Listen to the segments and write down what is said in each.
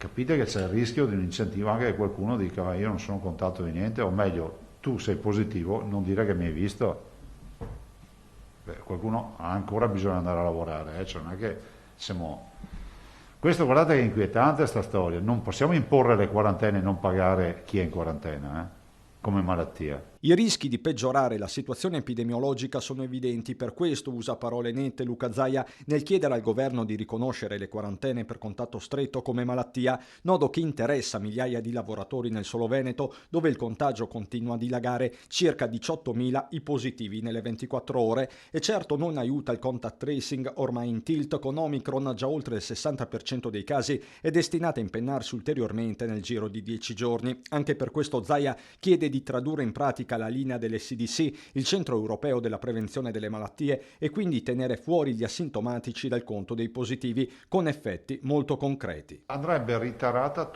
capite che c'è il rischio di un incentivo anche che qualcuno dica "Ma io non sono contatto di niente", o meglio, tu sei positivo, non dire che mi hai visto. Beh, qualcuno ha ancora bisogno di andare a lavorare, cioè non è che siamo... Questo guardate che è inquietante sta storia, non possiamo imporre le quarantene e non pagare chi è in quarantena, come malattia. I rischi di peggiorare la situazione epidemiologica sono evidenti, per questo usa parole nette Luca Zaia nel chiedere al governo di riconoscere le quarantene per contatto stretto come malattia, nodo che interessa migliaia di lavoratori nel solo Veneto, dove il contagio continua a dilagare, circa 18.000 i positivi nelle 24 ore, e certo non aiuta il contact tracing ormai in tilt con Omicron, già oltre il 60% dei casi è destinata a impennarsi ulteriormente nel giro di 10 giorni. Anche per questo Zaia chiede di tradurre in pratica la linea dell'ECDC, il Centro Europeo della Prevenzione delle Malattie, e quindi tenere fuori gli asintomatici dal conto dei positivi con effetti molto concreti. Andrebbe ritarata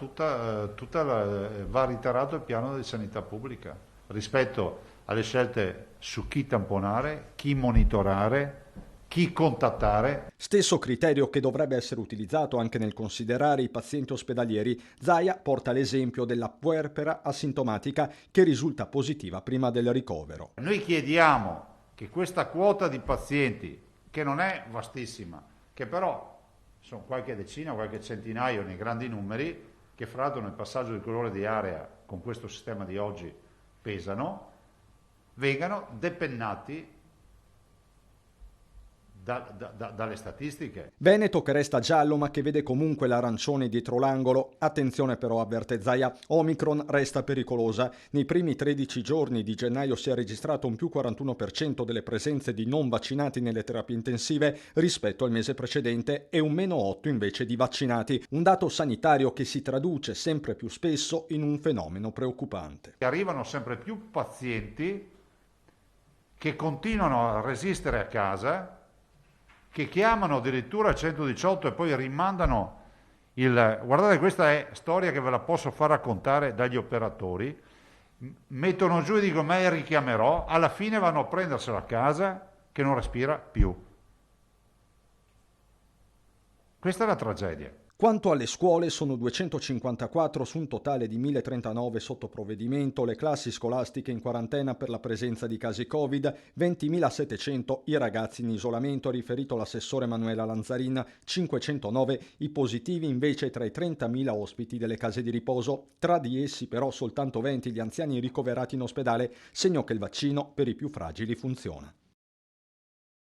va ritarato il piano di sanità pubblica rispetto alle scelte su chi tamponare, chi monitorare, chi contattare. Stesso criterio che dovrebbe essere utilizzato anche nel considerare i pazienti ospedalieri. Zaia porta l'esempio della puerpera asintomatica che risulta positiva prima del ricovero. Noi chiediamo che questa quota di pazienti, che non è vastissima, che però sono qualche decina, qualche centinaio nei grandi numeri, che fra l'altro nel passaggio di colore di area con questo sistema di oggi pesano, vengano depennati dalle statistiche. Veneto che resta giallo ma che vede comunque l'arancione dietro l'angolo. Attenzione però, avverte Zaia, Omicron resta pericolosa. Nei primi 13 giorni di gennaio si è registrato un più 41% delle presenze di non vaccinati nelle terapie intensive rispetto al mese precedente e un meno 8 invece di vaccinati. Un dato sanitario che si traduce sempre più spesso in un fenomeno preoccupante. Arrivano sempre più pazienti che continuano a resistere a casa, che chiamano addirittura il 118 e poi rimandano il... Guardate, questa è storia che ve la posso far raccontare dagli operatori, mettono giù e dicono ma richiamerò, alla fine vanno a prenderselo a casa che non respira più. Questa è la tragedia. Quanto alle scuole, sono 254 su un totale di 1039 sotto provvedimento le classi scolastiche in quarantena per la presenza di casi Covid, 20.700 i ragazzi in isolamento, ha riferito l'assessore Manuela Lanzarin, 509 i positivi invece tra i 30.000 ospiti delle case di riposo. Tra di essi però soltanto 20 gli anziani ricoverati in ospedale, segno che il vaccino per i più fragili funziona.